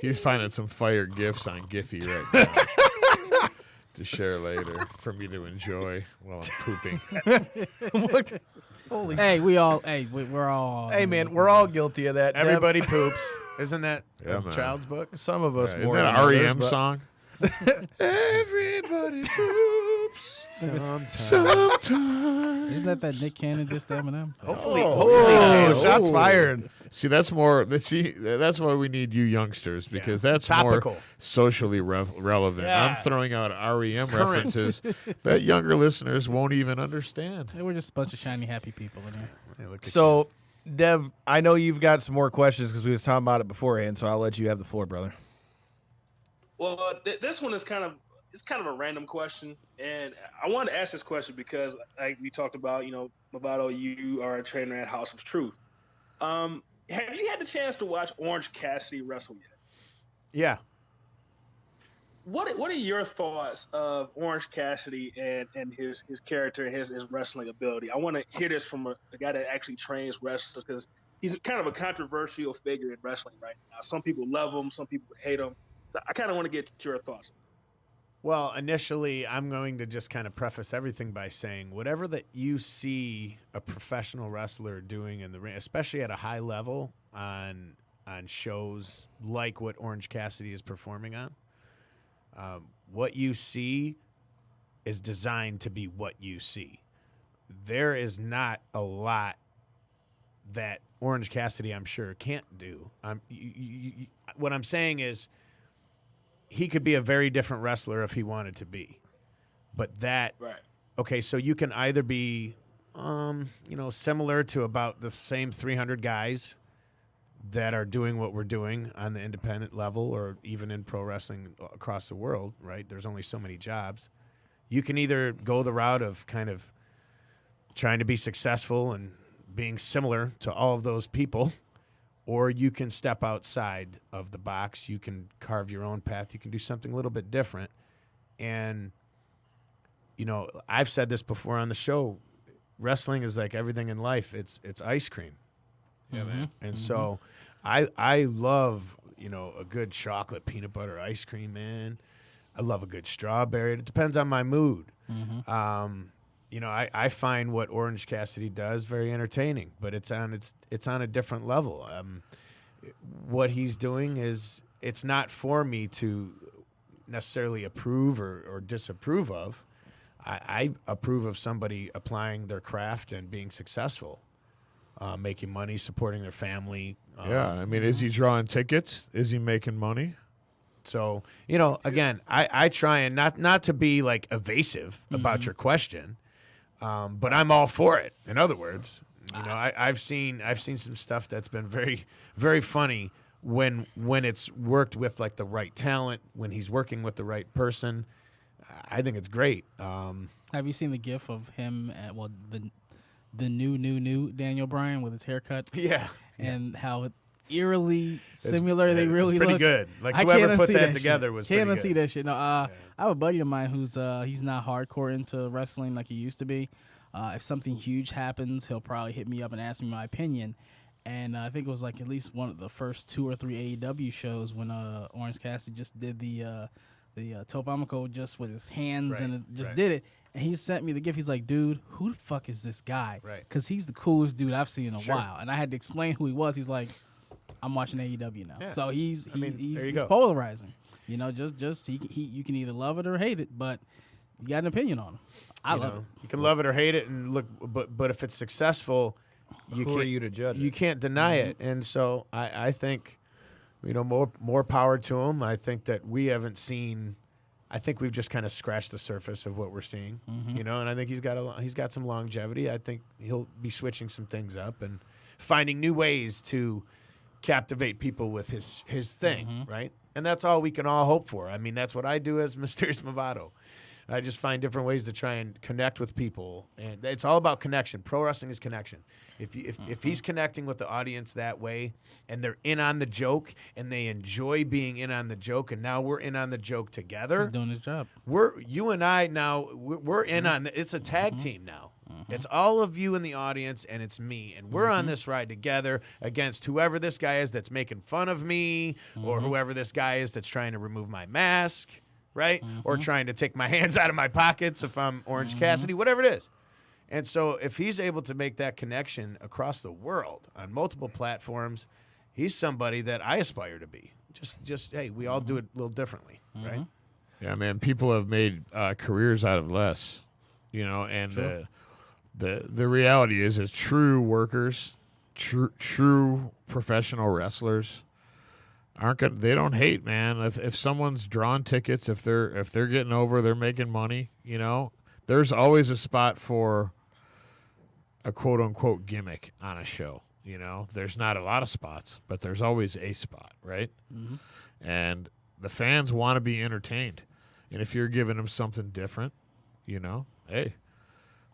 He's finding some fire gifts on Giphy right now to share later for me to enjoy while I'm pooping. Holy hey, we're all. Hey, man, we're all guilty of that. Everybody poops. Isn't that a man. child's book? Some of us more. Isn't that than an REM others, song? Everybody poops. Sometimes. Isn't that Nick Cannon just Eminem? Hopefully, shots fired. See, that's more. That's why we need you youngsters because that's Topical. more socially relevant. Yeah. I'm throwing out REM references that younger listeners won't even understand. Hey, we're just a bunch of shiny, happy people in here. Hey, look at So, Dev, I know you've got some more questions because we was talking about it beforehand, so I'll let you have the floor, brother. Well, this one is kind of a random question, and I wanted to ask this question because, like we talked about, Movado, you are a trainer at House of Truth. Have you had the chance to watch Orange Cassidy wrestle yet? Yeah. What are your thoughts of Orange Cassidy and his character and his wrestling ability? I want to hear this from a guy that actually trains wrestlers because he's kind of a controversial figure in wrestling right now. Some people love him, some people hate him. So I kind of want to get your thoughts. Well, initially, I'm going to just kind of preface everything by saying whatever that you see a professional wrestler doing in the ring, especially at a high level on shows like what Orange Cassidy is performing on, what you see is designed to be what you see. There is not a lot that Orange Cassidy, I'm sure, can't do. What I'm saying is, he could be a very different wrestler if he wanted to be. But that, right. Okay, so you can either be, similar to about the same 300 guys that are doing what we're doing on the independent level or even in pro wrestling across the world, right? There's only so many jobs. You can either go the route of kind of trying to be successful and being similar to all of those people, or you can step outside of the box. You can carve your own path. You can do something a little bit different. And, I've said this before on the show. Wrestling is like everything in life. It's ice cream. Yeah, man. And so I love, a good chocolate peanut butter ice cream, man. I love a good strawberry. It depends on my mood. I find what Orange Cassidy does very entertaining, but it's on a different level. What he's doing it's not for me to necessarily approve or disapprove of. I approve of somebody applying their craft and being successful, making money, supporting their family. Is he drawing tickets? Is he making money? So, again, I try and not to be like evasive about your question. But I'm all for it. In other words, I've seen some stuff that's been very, very funny when it's worked with like the right talent, when he's working with the right person. I think it's great. Have you seen the GIF of him at the new Daniel Bryan with his haircut? Yeah, and how eerily similar they really it's pretty look. Good. Like whoever put that together was pretty good. Can't see that shit. No, I have a buddy of mine who's he's not hardcore into wrestling like he used to be. If something huge happens, he'll probably hit me up and ask me my opinion. And I think it was like at least one of the first 2 or 3 AEW shows when Orange Cassidy just did the Topamico just with his hands and did it. And he sent me the gift. He's like, dude, who the fuck is this guy? Right. Because he's the coolest dude I've seen in a while. And I had to explain who he was. He's like, I'm watching AEW now. Yeah. So he's polarizing. You can either love it or hate it, but you got an opinion on him. I love it. You can love it or hate it, and look, but if it's successful, who are you to judge it? You can't deny it. And so I think, more power to him. I think that we haven't seen. I think we've just kind of scratched the surface of what we're seeing, and I think he's got some longevity. I think he'll be switching some things up and finding new ways to captivate people with his thing, right? And that's all we can all hope for. I mean, that's what I do as Mysterious Movado. I just find different ways to try and connect with people, and it's all about connection. Pro wrestling is connection. If he's connecting with the audience that way, and they're in on the joke, and they enjoy being in on the joke, and now we're in on the joke together, he's doing his job. You and I now we're in on. It's a tag team now. It's all of you in the audience, and it's me. And we're on this ride together against whoever this guy is that's making fun of me or whoever this guy is that's trying to remove my mask, right? Or trying to take my hands out of my pockets if I'm Orange Cassidy, whatever it is. And so if he's able to make that connection across the world on multiple platforms, he's somebody that I aspire to be. Just hey, we all do it a little differently, right? Yeah, man. People have made careers out of less, and the reality is true workers, true professional wrestlers they don't hate, man. If someone's drawn tickets, if they're getting over, they're making money, there's always a spot for a quote unquote gimmick on a show. There's not a lot of spots, but there's always a spot, right? And the fans want to be entertained. And if you're giving them something different, hey,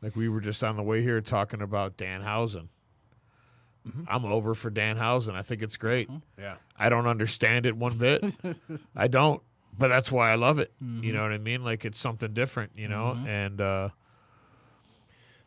like we were just on the way here talking about Danhausen. I'm over for Danhausen. I think it's great. Yeah. I don't understand it one bit. I don't, but that's why I love it. You know what I mean? Like it's something different, and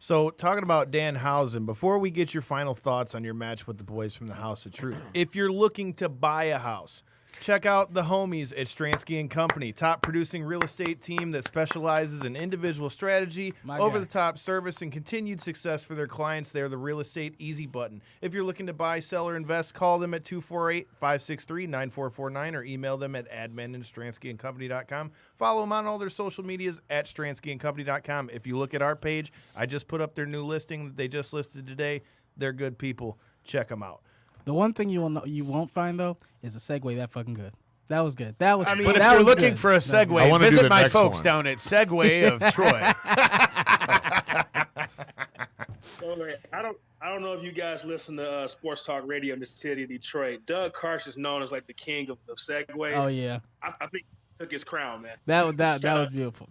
So, talking about Danhausen, before we get your final thoughts on your match with the boys from the House of Truth, if you're looking to buy a house, check out the homies at Stransky & Company, top producing real estate team that specializes in individual strategy, over-the-top service, and continued success for their clients. They're the real estate easy button. If you're looking to buy, sell, or invest, call them at 248-563-9449 or email them at admin@stranskyandcompany.com. Follow them on all their social medias at stranskyandcompany.com. If you look at our page, I just put up their new listing that they just listed today. They're good people. Check them out. The one thing you won't find though is a segue that fucking good. That was good. That was. I mean, but if that you're was looking good. for a segue, do visit the my next folks one. down at Segway of Troy. I don't know if you guys listen to sports talk radio in the city of Detroit. Doug Karsh is known as like the king of segues. Oh yeah. I think he took his crown, man. That was beautiful.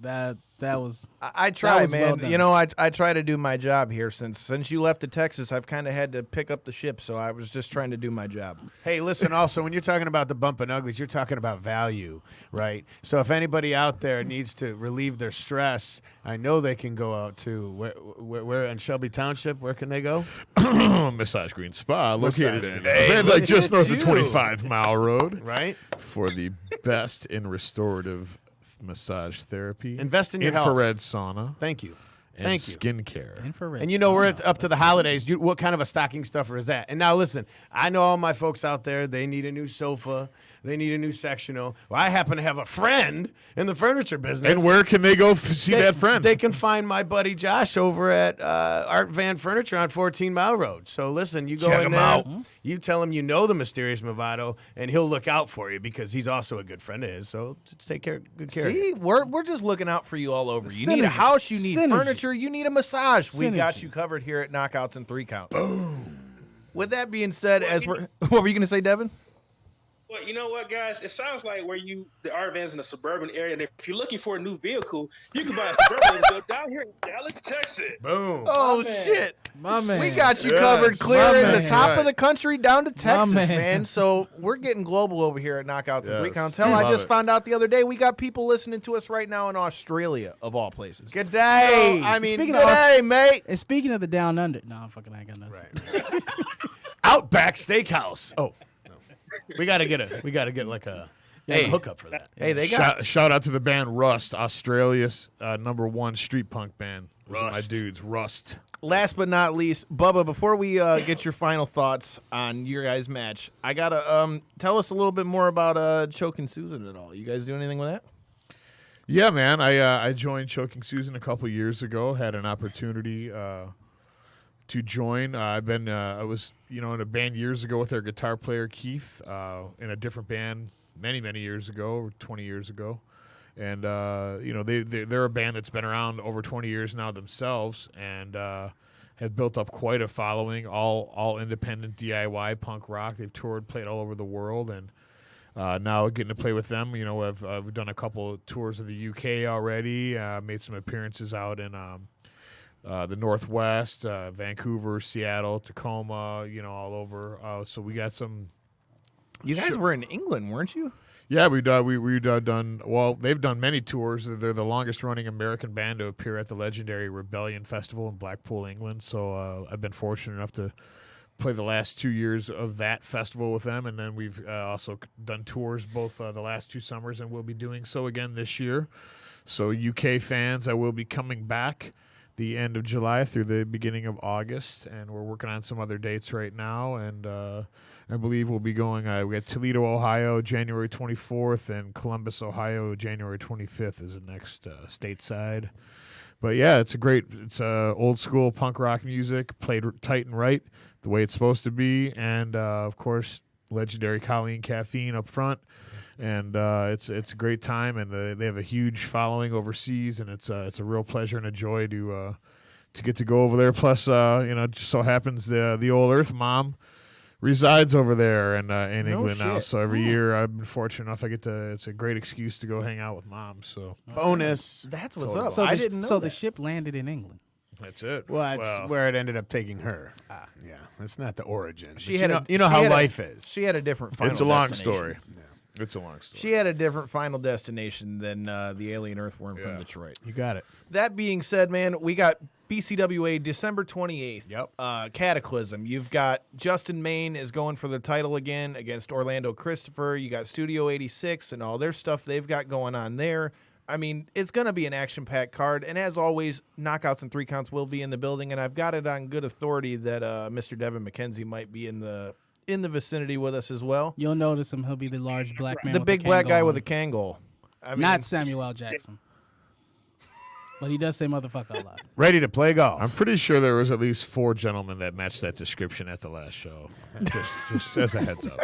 That was. I try, was man. well done. I try to do my job here. Since you left to Texas, I've kind of had to pick up the ship, so I was just trying to do my job. Hey, listen, also, when you're talking about the bump and uglies, you're talking about value, right? So if anybody out there needs to relieve their stress, I know they can go out to where in Shelby Township. Where can they go? Massage Green Spa, located in Van Dyke, just north of 25 Mile Road, right? For the best in restorative massage therapy. Invest in your infrared sauna. Thank you. And Thank you. skincare. Infrared. And we're up to the holidays. What kind of a stocking stuffer is that? And now listen, I know all my folks out there, they need a new sofa. They need a new sectional. Well, I happen to have a friend in the furniture business. And where can they go see that friend? They can find my buddy Josh over at Art Van Furniture on 14 Mile Road. So listen, you go Check in him there, out. you tell him you know the mysterious Movado, and he'll look out for you because he's also a good friend of his. So just take good care of See, you. we're just looking out for you all over. You need a Synergy. house, you need Synergy. furniture, you need a massage. We got Synergy. you covered here at Knockouts and 3 Count. Boom. With that being said, what were you going to say, Devin? Well, you know what, guys? It sounds like the Art Van's in a suburban area. And if you're looking for a new vehicle, you can buy a suburban and go down here in Dallas, Texas. Boom. Oh, shit. My man. We got you Yes. covered clear My in the man. top Right. of the country down to Texas, man. man. So we're getting global over here at Knockouts and 3 Yes. Counts. Hell, I Love just it. found out the other day we got people listening to us right now in Australia, of all places. Good day. So, I mean, Speaking good of day, mate. And speaking of the down under, no, I'm fucking. I got nothing. Right. Outback Steakhouse. Oh, no. we gotta get like a hookup for that. Hey, they got Shout out to the band Rust, Australia's #1 street punk band. Those are my Rust. dudes, Rust. last but not least, Bubba, before we get your final thoughts on your guys' match, I gotta tell us a little bit more about Choking Susan at all. You guys do anything with that? Yeah, man. I joined Choking Susan a couple years ago. Had an opportunity to join. I was in a band years ago with their guitar player Keith in a different band many years ago, 20 years ago. And they're a band that's been around over 20 years now themselves, and have built up quite a following. All independent DIY punk rock. They've toured, played all over the world, and now getting to play with them. I've done a couple of tours of the UK already. Made some appearances out in the Northwest, Vancouver, Seattle, Tacoma. All over. So we got some. You guys were in England, weren't you? Yeah, we've done well. They've done many tours. They're the longest running American band to appear at the legendary Rebellion Festival in Blackpool, England. So I've been fortunate enough to play the last 2 years of that festival with them, and then we've also done tours both the last 2 summers, and we'll be doing so again this year. So UK fans, I will be coming back the end of July through the beginning of August, and we're working on some other dates right now, and I believe we'll be going, we got Toledo, Ohio, January 24th, and Columbus, Ohio, January 25th is the next stateside. But yeah, it's old school punk rock music, played tight and right, the way it's supposed to be, and of course, legendary Colleen Caffeine up front. And it's a great time, and they have a huge following overseas, and it's a real pleasure and a joy to get to go over there. Plus, just so happens the old Earth Mom resides over there in England now. So every year I've been fortunate enough it's a great excuse to go hang out with Mom. So bonus. That's what's up. So I didn't know. So the ship landed in England. That's it. Well, that's where it ended up taking her. Yeah, that's not the origin. She But had you know how life is. She had a different final It's a long destination. story. It's a long story. She had a different final destination than the alien Earthworm from Detroit. You got it. That being said, man, we got BCWA December 28th. Yep. Cataclysm. You've got Justin Maine is going for the title again against Orlando Christopher. You got Studio 86 and all their stuff they've got going on there. I mean, it's going to be an action-packed card. And as always, Knockouts and 3 Counts will be in the building. And I've got it on good authority that Mr. Devin McKenzie might be in the vicinity with us as well. You'll notice him. He'll be the large black man. The with big the black guy Kangol with a on. Kangol. I mean, Not Samuel L. Jackson. But he does say motherfucker a lot. Ready to play golf. I'm pretty sure there was at least 4 gentlemen that matched that description at the last show. just as a heads up.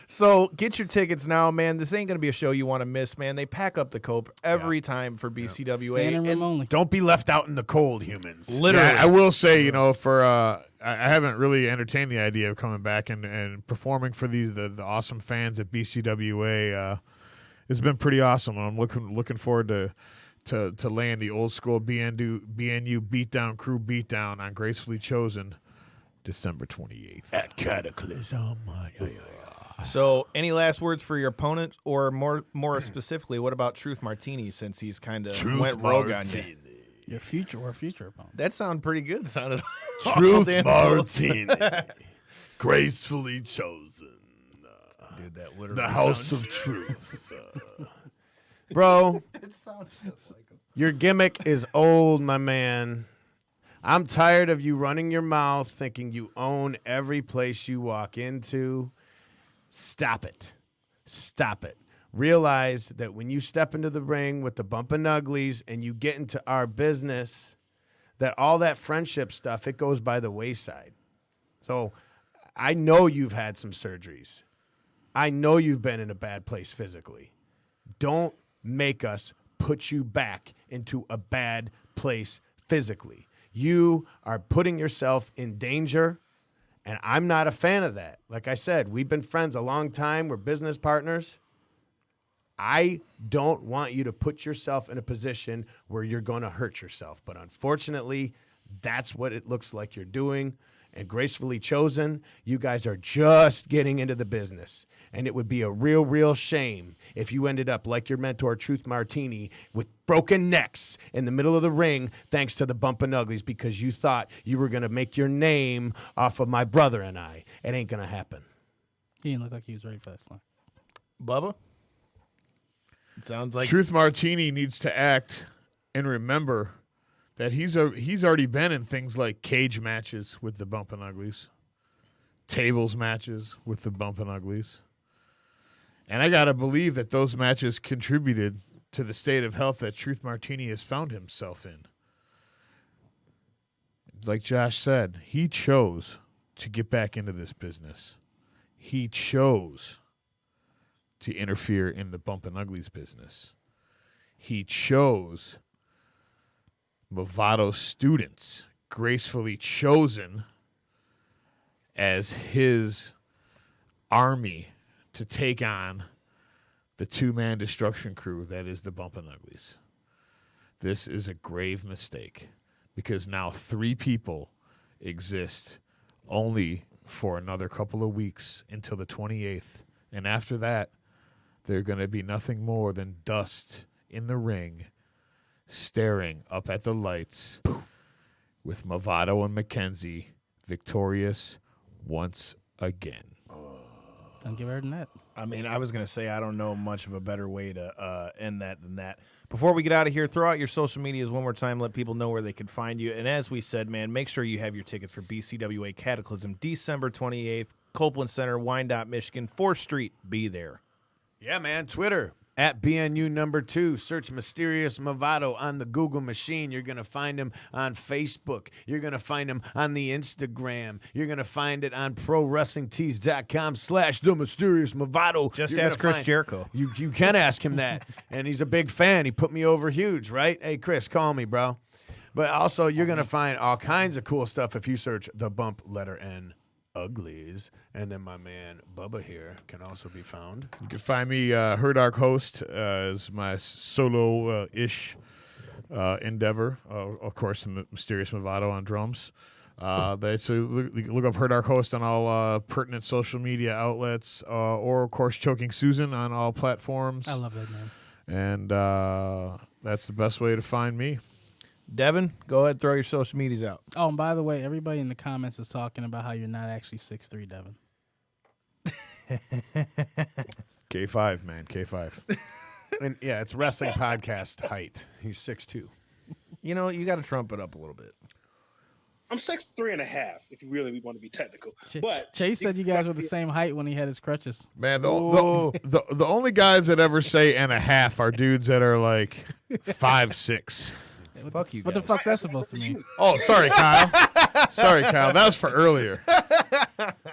So get your tickets now, man. This ain't going to be a show you want to miss, man. They pack up the cope every time for BCWA. Standing room only. Don't be left out in the cold, humans. Literally. Yeah, I will say, for I haven't really entertained the idea of coming back and performing for the awesome fans at BCWA. It's been pretty awesome. I'm looking forward to laying the old school BNU beatdown crew beatdown on Gracefully Chosen December 28th at Cataclysm. So, any last words for your opponent, or more specifically, what about Truth Martini, since he's kind of went rogue on you? Your future opponent. That sounded pretty good. Sounded Truth Martini, gracefully chosen. Dude, that literally the House of Truth. Bro, it sounds just like him. Your gimmick is old, my man. I'm tired of you running your mouth thinking you own every place you walk into. Stop it. Stop it. Realize that when you step into the ring with the bumpin' uglies and you get into our business, that all that friendship stuff, it goes by the wayside. So I know you've had some surgeries. I know you've been in a bad place physically. Don't make us put you back into a bad place physically. You are putting yourself in danger. And I'm not a fan of that. Like I said, we've been friends a long time. We're business partners. I don't want you to put yourself in a position where you're going to hurt yourself. But unfortunately, that's what it looks like you're doing. And Gracefully Chosen, you guys are just getting into the business. And it would be a real, real shame if you ended up like your mentor, Truth Martini, with broken necks in the middle of the ring thanks to the Bumpin' Uglies because you thought you were going to make your name off of my brother and I. It ain't going to happen. He didn't look like he was ready for that slap. Bubba? It sounds like Truth Martini needs to act and remember that he's already been in things like cage matches with the Bumpin' Uglies, tables matches with the Bumpin' Uglies. And I got to believe that those matches contributed to the state of health that Truth Martini has found himself in. Like Josh said, he chose to get back into this business. He chose to interfere in the Bumpin' Uglies business. He chose Movato's students, Gracefully Chosen, as his army to take on the 2-man destruction crew that is the Bumpin' Uglies. This is a grave mistake because now 3 people exist only for another couple of weeks until the 28th. And after that, they're going to be nothing more than dust in the ring, staring up at the lights, with Movado and McKenzie victorious once again. Don't get better than that. I mean, I was going to say I don't know much of a better way to end that than that. Before we get out of here, throw out your social medias one more time. Let people know where they can find you. And as we said, man, make sure you have your tickets for BCWA Cataclysm, December 28th, Copeland Center, Wyandotte, Michigan, 4th Street. Be there. Yeah, man. Twitter at BNU2. Search Mysterious Movado on the Google machine. You're going to find him on Facebook. You're going to find him on the Instagram. You're going to find it on ProWrestlingTees.com/The Mysterious Movado. Just ask Chris Jericho. You can ask him that. And he's a big fan. He put me over huge, right? Hey, Chris, call me, bro. But also, you're going to find all kinds of cool stuff if you search the bump letter N. Uglies, and then my man Bubba here can also be found. You can find me, Her Dark Host, as my solo-ish endeavor. Of course, the Mysterious Movado on drums. So look up Her Dark Host on all pertinent social media outlets, or of course Choking Susan on all platforms. I love that name. And that's the best way to find me. Devin, go ahead, throw your social medias out. Oh, and by the way, everybody in the comments is talking about how you're not actually 6'3", Devin. K5, man, K5. And yeah, it's wrestling podcast height. He's 6'2". You know, you got to trump it up a little bit. I'm 6'3.5", if you really want to be technical. But Chase said you guys were the same height when he had his crutches. Man, the only guys that ever say and a half are dudes that are like 5'6". Fuck you guys. What the fuck's that supposed to mean? Oh, sorry, Kyle. Sorry, Kyle. That was for earlier.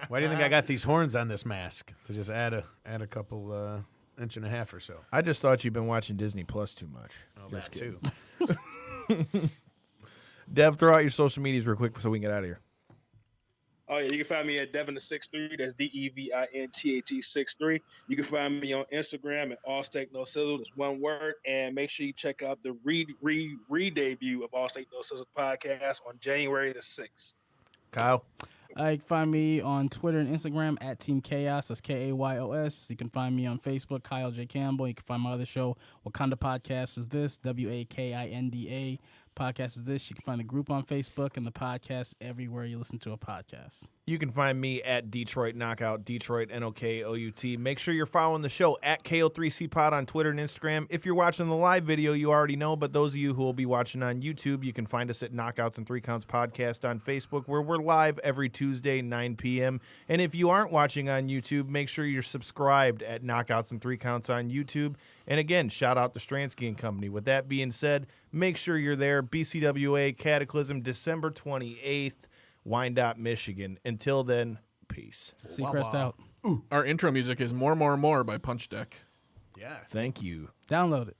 Why do you think I got these horns on this mask? To just add a couple inch and a half or so. I just thought you've been watching Disney Plus too much. Oh, Just that too. Dev, throw out your social medias real quick so we can get out of here. Oh, yeah, you can find me at Devin63. That's DEVINTHE63. You can find me on Instagram at All Steak No Sizzle. That's one word. And make sure you check out the re-debut of All Steak No Sizzle podcast on January the 6th. Kyle? You can find me on Twitter and Instagram at Team Chaos. That's KAYOS. You can find me on Facebook, Kyle J. Campbell. You can find my other show, Wakanda Podcast Is This, WAKINDA. Podcast Is This. You can find the group on Facebook and the podcast everywhere you listen to a podcast. You can find me at Detroit Knockout, Detroit NOKOUT. Make sure you're following the show at KO3C Pod on Twitter and Instagram. If you're watching the live video, you already know, but those of you who will be watching on YouTube, you can find us at Knockouts and 3 Counts Podcast on Facebook, where we're live every Tuesday, 9 p.m. And if you aren't watching on YouTube, make sure you're subscribed at Knockouts and 3 Counts on YouTube. And again, shout out to Stransky and Company. With that being said, make sure you're there. BCWA Cataclysm, December 28th, Wyandotte, Michigan. Until then, peace. Seacrest out. Our intro music is More by Punch Deck. Yeah. Thank you. Download it.